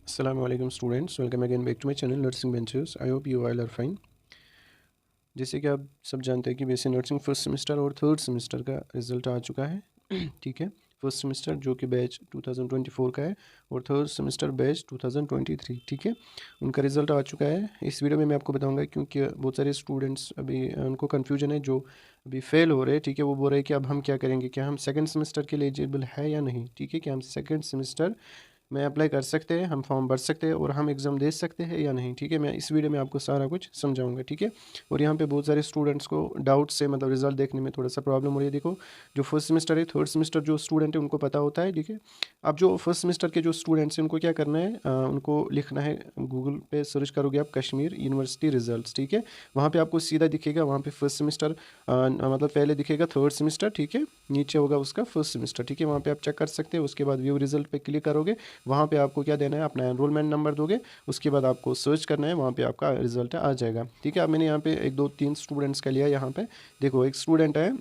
Assalamualaikum students, welcome again back to my channel Nursing Ventures. I hope you all are fine. जैसे कि आप सब जानते हैं कि बीएससी नर्सिंग फर्स्ट सेमेस्टर और थर्ड सेमेस्टर का रिजल्ट आ चुका है। ठीक है, फर्स्ट सेमेस्टर जो कि बैच 2024 का है और थर्ड सेमेस्टर बैच 2023। ठीक है, उनका रिजल्ट आ चुका है। इस वीडियो में मैं आपको बताऊंगा क्योंकि बहुत सारे स्टूडेंट्स अभी उनको कन्फ्यूजन है जो अभी फेल हो रहे हैं। ठीक है, वो बोल रहे हैं कि अब हम क्या करेंगे, क्या हम सेकेंड सेमेस्टर के लिए एलिजिबल है या नहीं। ठीक है, क्या हम सेकेंड सेमेस्टर में अप्लाई कर सकते हैं, हम फॉर्म भर सकते हैं और हम एग्ज़ाम दे सकते हैं या नहीं। ठीक है, मैं इस वीडियो में आपको सारा कुछ समझाऊंगा। ठीक है, और यहाँ पे बहुत सारे स्टूडेंट्स को डाउट से मतलब रिजल्ट देखने में थोड़ा सा प्रॉब्लम हो रही है। देखो, जो फर्स्ट सेमेस्टर है, थर्ड सेमेस्टर जो स्टूडेंट है उनको पता होता है। ठीक है, अब जो फर्स्ट सेमेस्टर के जो स्टूडेंट्स हैं उनको क्या करना है, उनको लिखना है, गूगल पे सर्च करोगे आप कश्मीर यूनिवर्सिटी रिजल्ट्स। ठीक है, वहाँ पे आपको सीधा दिखेगा, वहाँ पे फर्स्ट सेमेस्टर मतलब पहले दिखेगा थर्ड सेमेस्टर। ठीक है, नीचे होगा उसका फर्स्ट सेमेस्टर। ठीक है, वहाँ पे आप चेक कर सकते हैं। उसके बाद व्यू रिजल्ट पे क्लिक करोगे, वहाँ पे आपको क्या देना है, अपना एनरोलमेंट नंबर दोगे। उसके बाद आपको सर्च करना है, वहाँ पे आपका रिजल्ट आ जाएगा। ठीक है, अब मैंने यहाँ पे एक दो तीन स्टूडेंट्स का लिया। यहाँ पे देखो, एक स्टूडेंट है,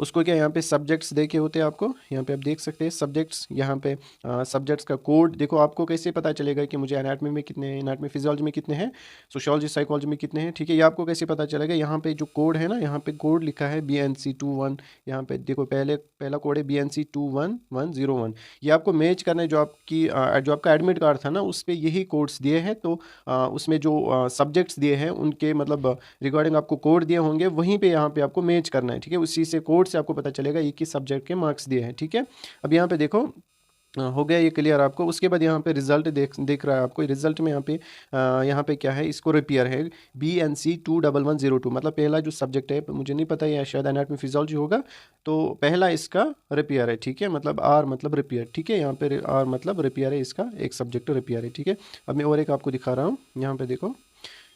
उसको क्या यहाँ पे सब्जेक्ट्स देखे होते हैं आपको, यहाँ पे आप देख सकते हैं सब्जेक्ट्स। यहाँ पे सब्जेक्ट्स का कोड देखो। आपको कैसे पता चलेगा कि मुझे एनाटमी में कितने हैं, एनाटमी फिजियोलॉजी में कितने हैं, सोशियोलॉजी साइकोलॉजी में कितने हैं। ठीक है, ये आपको कैसे पता चलेगा, यहाँ पे जो कोड है ना, यहाँ पे कोड लिखा है BNC 21। यहाँ पे देखो, पहला कोड है BNC 21101। ये आपको मैच करना है, जो आपका एडमिट कार्ड था ना उस पर यही कोड्स दिए हैं। तो उसमें जो सब्जेक्ट्स दिए हैं उनके मतलब रिगार्डिंग आपको कोड दिए होंगे, वहीं पे यहाँ पे आपको मैच करना है। ठीक है, उसी से कोड से आपको पता चलेगा ये किस सब्जेक्ट के मार्क्स दिए हैं। ठीक है, अब यहाँ पे देखो, हो गया ये क्लियर आपको। उसके बाद यहाँ पे रिजल्ट देख रहा है आपको। रिजल्ट में यहाँ पे क्या है, इसको रिपेयर है BNC 21102। मतलब पहला जो सब्जेक्ट है, मुझे नहीं पता, ये शायद एनाटमी फिजियोलॉजी होगा। तो पहला इसका रिपेयर है। ठीक है, मतलब आर मतलब रिपेयर। ठीक है, यहाँ पे आर मतलब रिपेयर है, इसका एक सब्जेक्ट रिपेयर है। ठीक है, अब मैं और एक आपको दिखा रहा हूँ। यहाँ पे देखो,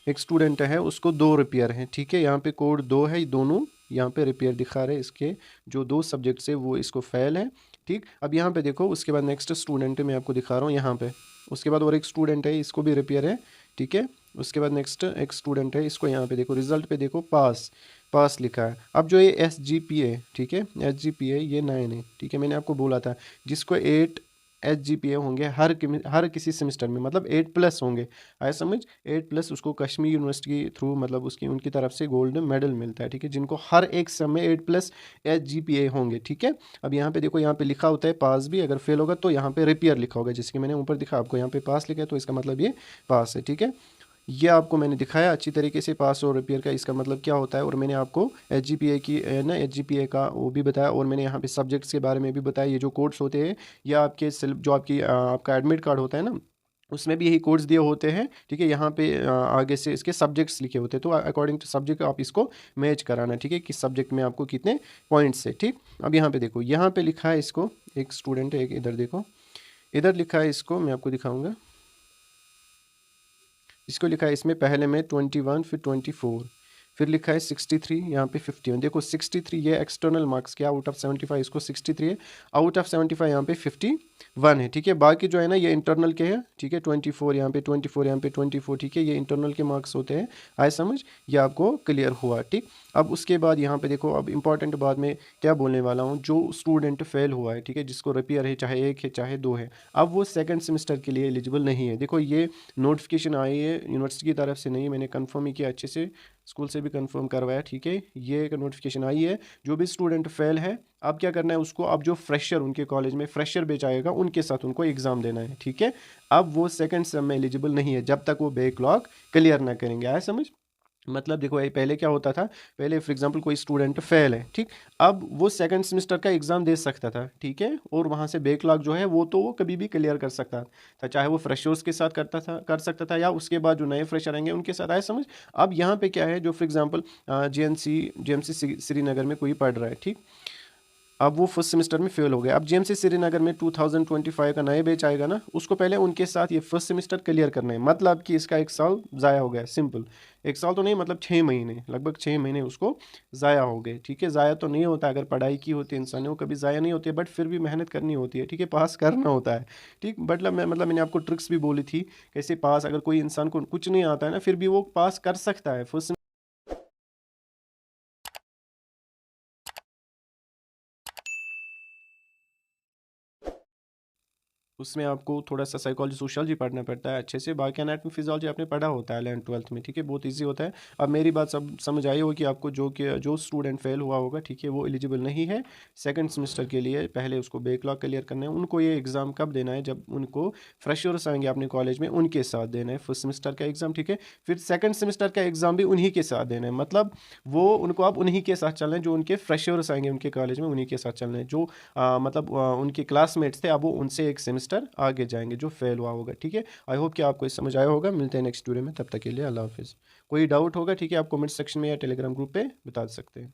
एक स्टूडेंट है, उसको दो रिपेयर हैं। ठीक है, यहाँ पे कोड दो है, दोनों यहाँ पे रिपेयर दिखा रहे हैं। इसके जो दो सब्जेक्ट्स है वो इसको फेल है। ठीक, अब यहाँ पे देखो, उसके बाद नेक्स्ट स्टूडेंट मैं आपको दिखा रहा हूँ यहाँ पे। उसके बाद और एक स्टूडेंट है, इसको भी रिपेयर है। ठीक है, उसके बाद नेक्स्ट एक स्टूडेंट है, इसको यहाँ पे देखो, रिजल्ट पे देखो, पास पास लिखा है। अब जो ये SGPA, ठीक है, SGPA ये 9 है। ठीक है, मैंने आपको बोला था जिसको 8 SGPA होंगे हर किसी सेमेस्टर में, मतलब 8+ होंगे। आया समझ, 8+ उसको कश्मीर यूनिवर्सिटी के थ्रू मतलब उसकी उनकी तरफ से गोल्ड मेडल मिलता है। ठीक है, जिनको हर एक सेम में 8+ SGPA होंगे। ठीक है, अब यहाँ पे देखो, यहाँ पे लिखा होता है पास भी, अगर फेल होगा तो यहाँ पे रिपेयर लिखा होगा। जैसे कि मैंने ऊपर दिखा आपको, यहाँ पे पास लिखा है तो इसका मतलब ये पास है। ठीक है, ये आपको मैंने दिखाया अच्छी तरीके से, पास और रिपेयर का इसका मतलब क्या होता है। और मैंने आपको SGPA की ना SGPA का वो भी बताया, और मैंने यहाँ पे सब्जेक्ट्स के बारे में भी बताया। ये जो कोड्स होते हैं, या आपके जो आपका एडमिट कार्ड होता है ना, उसमें भी यही कोड्स दिए होते हैं। ठीक है, यहाँ पे आगे से इसके सब्जेक्ट्स लिखे होते हैं, तो अकॉर्डिंग टू सब्जेक्ट आप इसको मैच कराना। ठीक है, किस सब्जेक्ट में आपको कितने पॉइंट्स है। ठीक, अब यहाँ पे देखो, यहाँ पे लिखा है, इसको एक स्टूडेंट है, एक इधर देखो, इधर लिखा है, इसको मैं आपको दिखाऊंगा। इसको लिखा है इसमें पहले में 21, फिर 24, फिर लिखा है 63, यहाँ पे 51। देखो 63 ये एक्सटर्नल मार्क्स क्या, आउट ऑफ 75 इसको 63 है, आउट ऑफ 75 यहाँ पे 51 है। ठीक है, बाकी जो है ना ये इंटरनल के हैं। ठीक है, 24 यहाँ पे, 24 यहाँ पे, 24। ठीक है, ये इंटरनल के मार्क्स होते हैं। आए समझ, ये आपको क्लियर हुआ। ठीक, अब उसके बाद यहाँ पे देखो, अब इंपॉर्टेंट बात में क्या बोलने वाला हूँ, जो स्टूडेंट फेल हुआ है, ठीक है, जिसको रिपेयर है, चाहे एक है चाहे दो है, अब वो सेकंड सेमेस्टर के लिए एलिजिबल नहीं है। देखो, ये नोटिफिकेशन आई है यूनिवर्सिटी की तरफ से, नहीं मैंने कंफर्म ही किया अच्छे से, स्कूल से भी कंफर्म करवाया। ठीक है, ये एक नोटिफिकेशन आई है, जो भी स्टूडेंट फेल है, अब क्या करना है उसको, अब जो फ्रेशर उनके कॉलेज में फ्रेशर बैच आएगा उनके साथ उनको एग्ज़ाम देना है। ठीक है, अब वो सेकंड सेम में एलिजिबल नहीं है जब तक वो बैकलॉग क्लियर ना करेंगे। आया समझ, मतलब देखो, ये पहले क्या होता था, पहले फॉर एग्जांपल कोई स्टूडेंट फेल है, ठीक, अब वो सेकंड सेमेस्टर का एग्जाम दे सकता था। ठीक है, और वहाँ से बैकलॉग जो है वो तो वो कभी भी क्लियर कर सकता था, चाहे वो फ्रेशर्स के साथ कर सकता था, या उसके बाद जो नए फ्रेशर आएंगे उनके साथ। आए समझ, अब यहाँ पे क्या है, जो फॉर एग्जांपल JMC श्रीनगर में कोई पढ़ रहा है, ठीक, अब वो फर्स्ट सेमेस्टर में फेल हो गया। अब JMC श्रीनगर में 2025 का नया बैच आएगा ना, उसको पहले उनके साथ ये फर्स्ट सेमेस्टर क्लियर करना है। मतलब कि इसका एक साल ज़ाया हो गया, सिंपल। एक साल तो नहीं, मतलब 6 महीने, लगभग 6 महीने उसको ज़ाया हो गए। ठीक है, ज़ाया तो नहीं होता, अगर पढ़ाई की होती है इंसान ने, वो कभी ज़ाया नहीं होती है, बट फिर भी मेहनत करनी होती है। ठीक है, पास करना होता है। ठीक, मतलब मैंने आपको ट्रिक्स भी बोली थी कैसे पास, अगर कोई इंसान को कुछ नहीं आता है ना, फिर भी वो पास कर सकता है फर्स्ट। उसमें आपको थोड़ा सा साइकोलॉजी सोशियोलॉजी पढ़ना पड़ता है अच्छे से। बाकी एनाटॉमी फिजियोलॉजी आपने पढ़ा होता है 11th-12th में, ठीक है, बहुत ईजी होता है। अब मेरी बात सब समझ आई हो कि आपको जो स्टूडेंट फेल हुआ होगा, ठीक है, वो एलिजिबल नहीं है सेकंड सेमेस्टर के लिए। पहले उसको बैकलॉग क्लियर करना है। उनको ये एग्ज़ाम कब देना है? जब उनको फ्रेशर्स आएंगे अपने कॉलेज में, उनके साथ देना है फर्स्ट सेमेस्टर का एग्ज़ाम, ठीक है। फिर सेकंड सेमेस्टर का एग्ज़ाम भी उन्हीं के साथ देना है। मतलब वो उनको अब उन्हीं के साथ चलना है, जो उनके फ्रेशर्स आएंगे उनके कॉलेज में, उन्हीं के साथ चलना है। जो उनके क्लासमेट्स थे, अब वो उनसे एक सेमेस्टर आगे जाएंगे जो फेल हुआ होगा, ठीक है। आई होप कि आपको ये समझ आया होगा। मिलते हैं नेक्स्ट वीडियो में, तब तक के लिए अल्लाह हाफिज़। कोई डाउट होगा, ठीक है, आप कमेंट सेक्शन में या टेलीग्राम ग्रुप पे बता सकते हैं।